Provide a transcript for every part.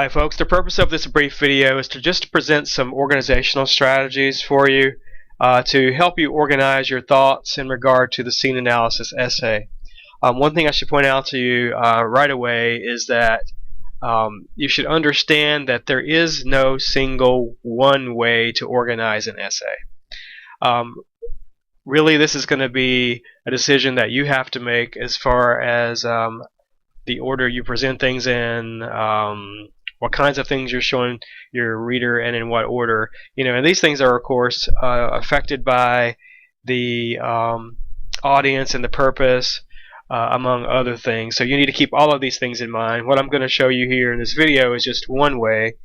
Hi folks, the purpose of this brief video is to just present some organizational strategies for you to help you organize your thoughts in regard to the scene analysis essay. One thing I should point out to you right away is that you should understand that there is no single one way to organize an essay. Really, this is going to be a decision that you have to make as far as the order you present things in, what kinds of things you're showing your reader, and in what order. And these things are, of course, affected by the audience and the purpose, among other things. So you need to keep all of these things in mind. What I'm going to show you here in this video is just one way.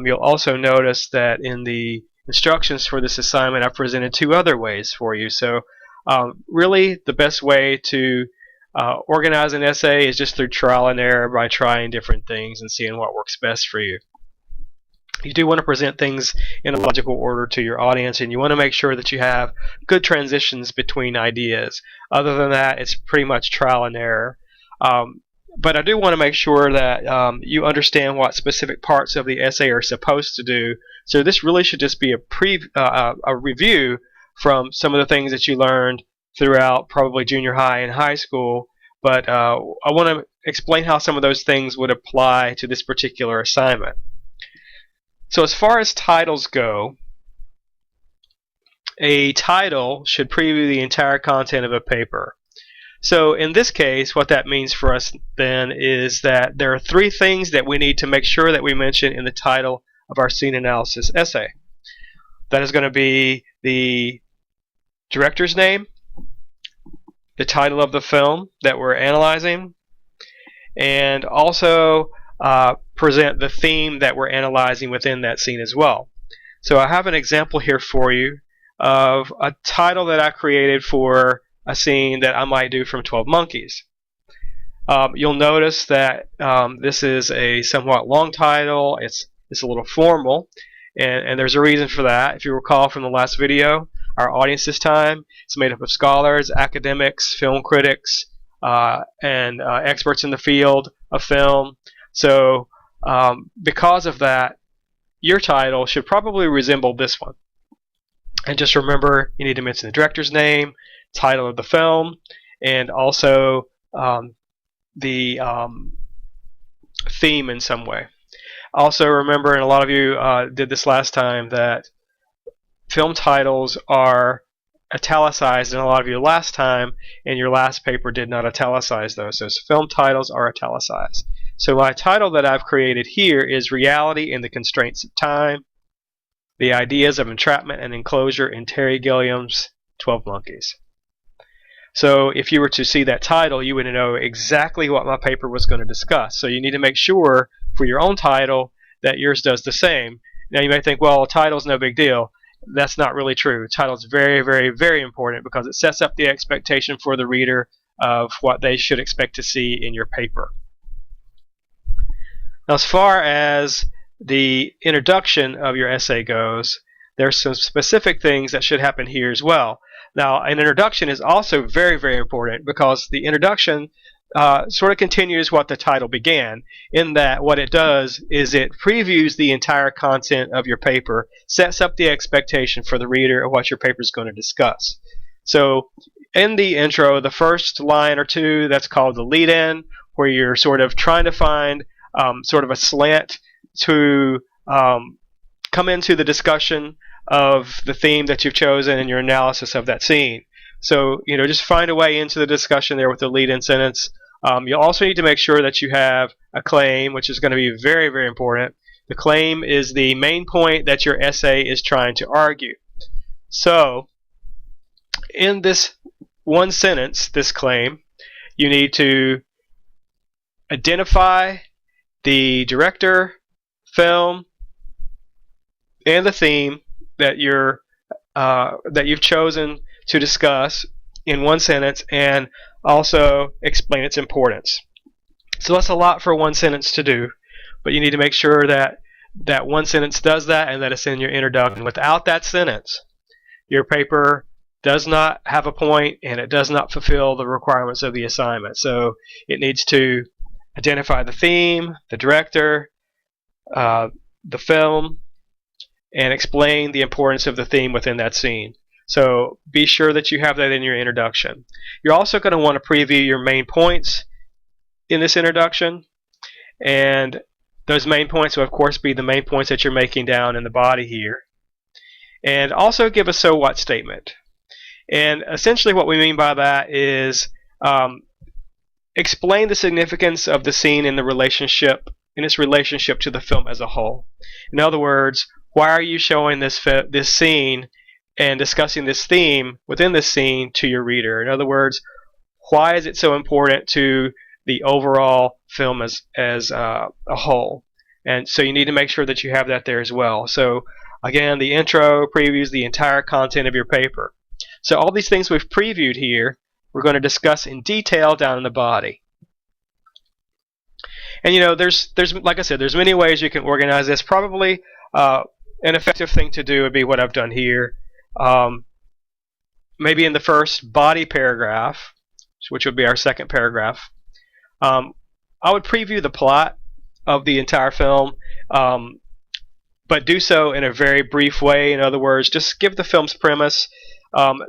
You'll also notice that in the instructions for this assignment, I've presented two other ways for you. So really, the best way to organize an essay is just through trial and error, by trying different things and seeing what works best for you. You do want to present things in a logical order to your audience, and you want to make sure that you have good transitions between ideas. Other than that, it's pretty much trial and error. But I do want to make sure that you understand what specific parts of the essay are supposed to do. So this really should just be a review from some of the things that you learned throughout probably junior high and high school. But I want to explain how some of those things would apply to this particular assignment. So as far as titles go, a title should preview the entire content of a paper. So in this case, what that means for us then is that there are three things that we need to make sure that we mention in the title of our scene analysis essay. That is going to be the director's name, the title of the film that we're analyzing, and also present the theme that we're analyzing within that scene as well. So I have an example here for you of a title that I created for a scene that I might do from 12 Monkeys. You'll notice that this is a somewhat long title. It's a little formal, and there's a reason for that. If you recall from the last video, our audience this time is made up of scholars, academics, film critics, and experts in the field of film. So because of that, your title should probably resemble this one. And just remember, you need to mention the director's name, title of the film, and also the theme in some way. Also remember, and a lot of you did this last time, that film titles are italicized, and a lot of you last time in your last paper did not italicize those. So film titles are italicized. So my title that I've created here is Reality and the Constraints of Time, the Ideas of Entrapment and Enclosure in Terry Gilliam's 12 Monkeys. So if you were to see that title, you would know exactly what my paper was going to discuss. So you need to make sure for your own title that yours does the same. Now you may think, well, a title's no big deal. That's not really true. Title is very, very, very important because it sets up the expectation for the reader of what they should expect to see in your paper. Now, as far as the introduction of your essay goes, there's some specific things that should happen here as well. Now, an introduction is also very, very important because the introduction sort of continues what the title began, in that what it does is it previews the entire content of your paper, sets up the expectation for the reader of what your paper is going to discuss. So in the intro, the first line or two, that's called the lead-in, where you're sort of trying to find sort of a slant to come into the discussion of the theme that you've chosen in your analysis of that scene. So, just find a way into the discussion there with the lead-in sentence. You'll also need to make sure that you have a claim, which is going to be very, very important. The claim is the main point that your essay is trying to argue. So, in this one sentence, this claim, you need to identify the director, film, and the theme that you've chosen to discuss in one sentence, and also explain its importance. So that's a lot for one sentence to do, but you need to make sure that that one sentence does that and that it's in your introduction. Without that sentence, your paper does not have a point and it does not fulfill the requirements of the assignment. So it needs to identify the theme, the director, uh, the film and explain the importance of the theme within that scene. So be sure that you have that in your introduction. You're also going to want to preview your main points in this introduction, and those main points will of course be the main points that you're making down in the body here. And also give a so what statement. And essentially what we mean by that is explain the significance of the scene in its relationship to the film as a whole. In other words, why are you showing this scene and discussing this theme within this scene to your reader? In other words, why is it so important to the overall film as a whole? And so you need to make sure that you have that there as well. So again, the intro previews the entire content of your paper. So all these things we've previewed here, we're going to discuss in detail down in the body. And there's like I said, there's many ways you can organize this. Probably an effective thing to do would be what I've done here. Maybe in the first body paragraph, which would be our second paragraph, I would preview the plot of the entire film, but do so in a very brief way. In other words, just give the film's premise.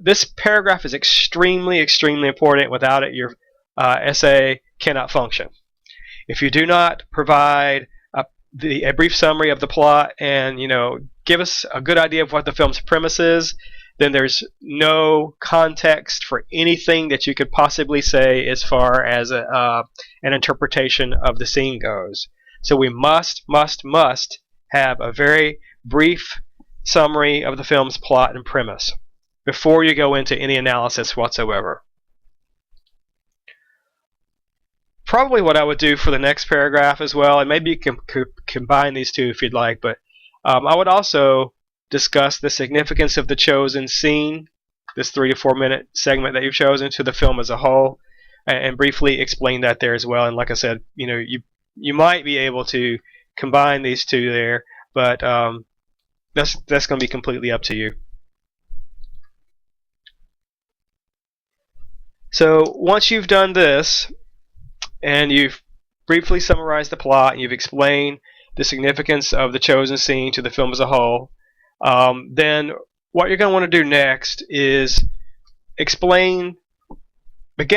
This paragraph is extremely, extremely important. Without it, your essay cannot function. If you do not provide a brief summary of the plot and give us a good idea of what the film's premise is, then there's no context for anything that you could possibly say as far as an interpretation of the scene goes. So we must have a very brief summary of the film's plot and premise before you go into any analysis whatsoever. Probably what I would do for the next paragraph as well, and maybe you can combine these two if you'd like, but I would also discuss the significance of the chosen scene, this 3 to 4 minute segment that you've chosen, to the film as a whole, and briefly explain that there as well. And like I said, you might be able to combine these two there, but that's going to be completely up to you. So once you've done this, and you've briefly summarized the plot, and you've explained the significance of the chosen scene to the film as a whole, then what you're going to want to do next is begin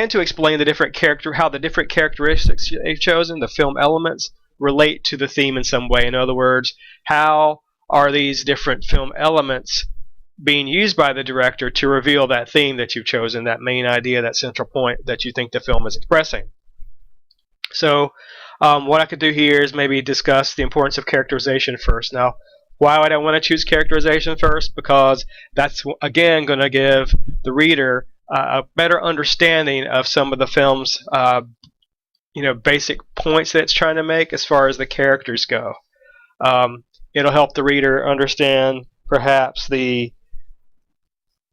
to explain how the different characteristics you've chosen, the film elements, relate to the theme in some way. In other words, how are these different film elements being used by the director to reveal that theme that you've chosen, that main idea, that central point that you think the film is expressing? So what I could do here is maybe discuss the importance of characterization first. Now, why would I want to choose characterization first? Because that's, again, going to give the reader a better understanding of some of the film's basic points that it's trying to make as far as the characters go. It'll help the reader understand perhaps the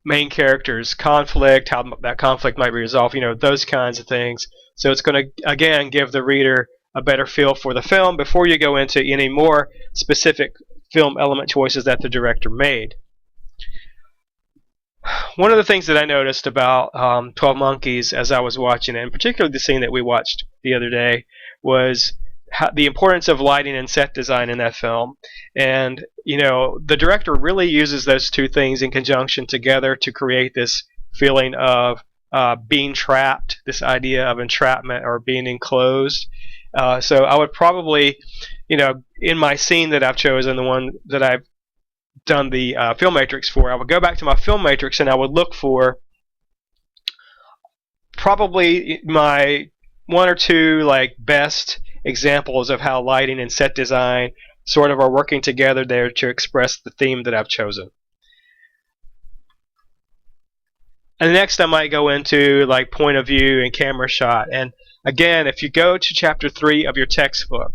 main character's conflict, how that conflict might be resolved, those kinds of things. So it's going to, again, give the reader a better feel for the film before you go into any more specific film element choices that the director made. One of the things that I noticed about 12 Monkeys as I was watching it, and particularly the scene that we watched the other day, was the importance of lighting and set design in that film. And the director really uses those two things in conjunction together to create this feeling of being trapped, this idea of entrapment or being enclosed. So I would probably, in my scene that I've chosen, the one that I've done the film matrix for, I would go back to my film matrix and I would look for probably my one or two best examples of how lighting and set design sort of are working together there to express the theme that I've chosen. And next I might go into point of view and camera shot. And again, if you go to chapter 3 of your textbook,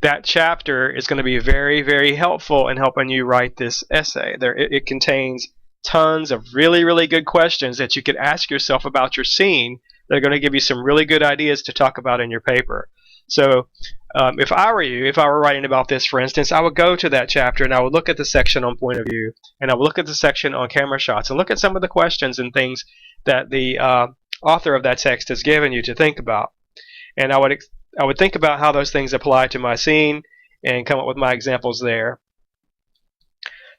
that chapter is going to be very, very helpful in helping you write this essay. It contains tons of really, really good questions that you could ask yourself about your scene that are going to give you some really good ideas to talk about in your paper. So if I were you, if I were writing about this, for instance, I would go to that chapter and I would look at the section on point of view, and I would look at the section on camera shots, and look at some of the questions and things that the author of that text has given you to think about. And I would think about how those things apply to my scene, and come up with my examples there.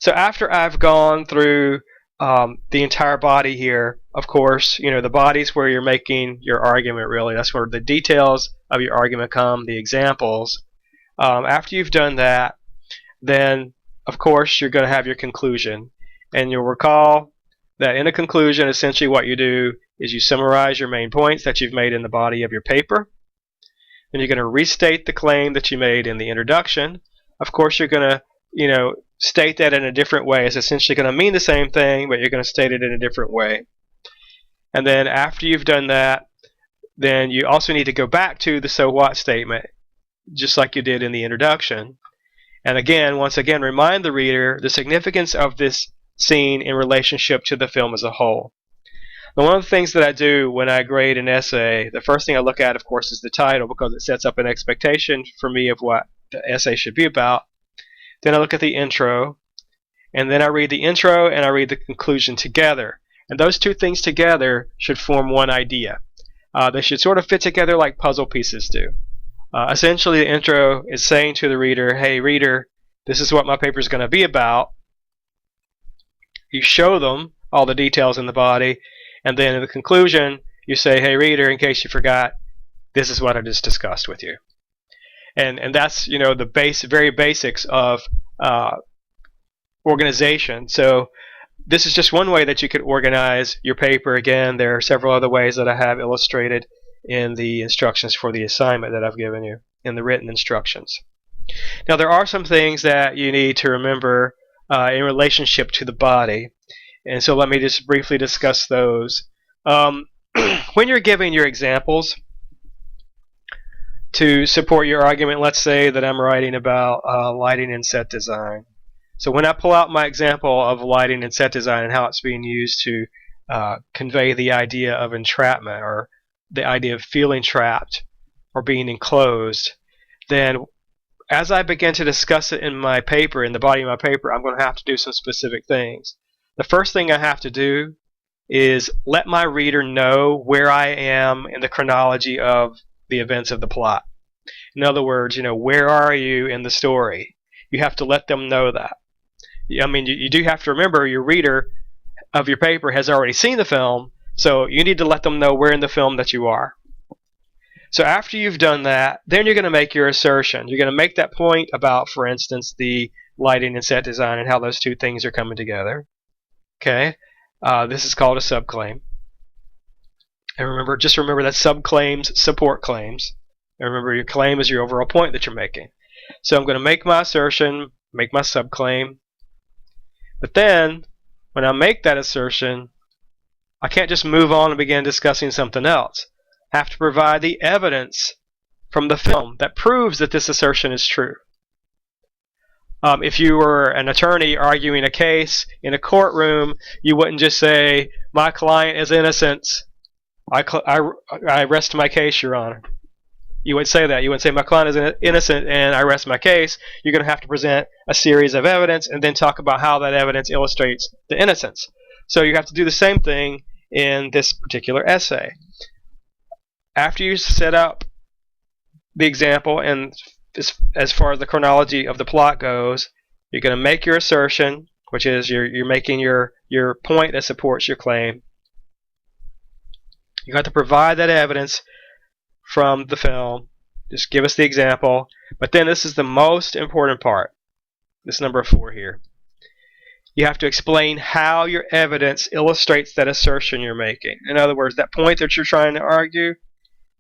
So after I've gone through the entire body here, of course, the body's where you're making your argument, really. That's where the details of your argument come, the examples. After you've done that, then, of course, you're going to have your conclusion. And you'll recall that in a conclusion, essentially what you do is you summarize your main points that you've made in the body of your paper. Then you're going to restate the claim that you made in the introduction. Of course, you're going to, state that in a different way. It's essentially going to mean the same thing, but you're going to state it in a different way. And then after you've done that, then you also need to go back to the so what statement, just like you did in the introduction. And again, once again, remind the reader the significance of this scene in relationship to the film as a whole. Now, one of the things that I do when I grade an essay, the first thing I look at, of course, is the title, because it sets up an expectation for me of what the essay should be about. Then I look at the intro, and then I read the intro and I read the conclusion together. And those two things together should form one idea. They should sort of fit together like puzzle pieces do. Essentially, the intro is saying to the reader, hey, reader, this is what my paper is going to be about. You show them all the details in the body, and then in the conclusion, you say, hey, reader, in case you forgot, this is what I just discussed with you. And that's, the very basics of organization. So this is just one way that you could organize your paper. Again, there are several other ways that I have illustrated in the instructions for the assignment that I've given you in the written instructions. Now, there are some things that you need to remember in relationship to the body, and so let me just briefly discuss those. When you're giving your examples to support your argument, let's say that I'm writing about lighting and set design. So when I pull out my example of lighting and set design and how it's being used to convey the idea of entrapment, or the idea of feeling trapped or being enclosed, then as I begin to discuss it in my paper, in the body of my paper, I'm going to have to do some specific things. The first thing I have to do is let my reader know where I am in the chronology of the events of the plot. In other words, where are you in the story? You have to let them know that. I mean, you do have to remember your reader of your paper has already seen the film, so you need to let them know where in the film that you are. So after you've done that, then you're going to make your assertion. You're going to make that point about, for instance, the lighting and set design and how those two things are coming together. Okay, this is called a subclaim. And just remember that subclaims support claims. And remember, your claim is your overall point that you're making. So I'm going to make my assertion, make my subclaim. But then, when I make that assertion, I can't just move on and begin discussing something else. I have to provide the evidence from the film that proves that this assertion is true. If you were an attorney arguing a case in a courtroom, you wouldn't just say, my client is innocent. I rest my case, Your Honor. You would say that. You would say, my client is innocent and I rest my case. You're going to have to present a series of evidence and then talk about how that evidence illustrates the innocence. So you have to do the same thing in this particular essay. After you set up the example, and as far as the chronology of the plot goes, you're going to make your assertion, which is you're making your point that supports your claim. You have to provide that evidence from the film. Just give us the example. But then this is the most important part. This number 4 here. You have to explain how your evidence illustrates that assertion you're making. In other words, that point that you're trying to argue,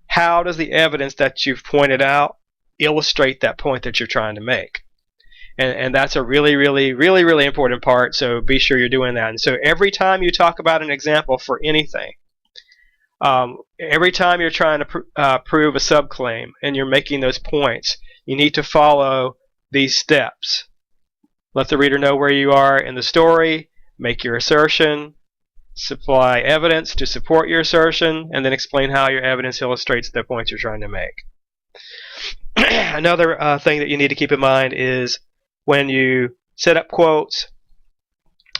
how does the evidence that you've pointed out illustrate that point that you're trying to make? And that's a really, really, really, really important part, so be sure you're doing that. And so every time you talk about an example for anything, every time you're trying to prove a subclaim and you're making those points, you need to follow these steps. Let the reader know where you are in the story, make your assertion, supply evidence to support your assertion, and then explain how your evidence illustrates the points you're trying to make. Another thing that you need to keep in mind is when you set up quotes,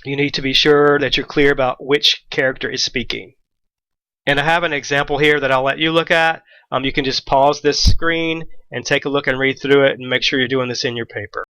you need to be sure that you're clear about which character is speaking. And I have an example here that I'll let you look at you can just pause this screen and take a look and read through it and make sure you're doing this in your paper.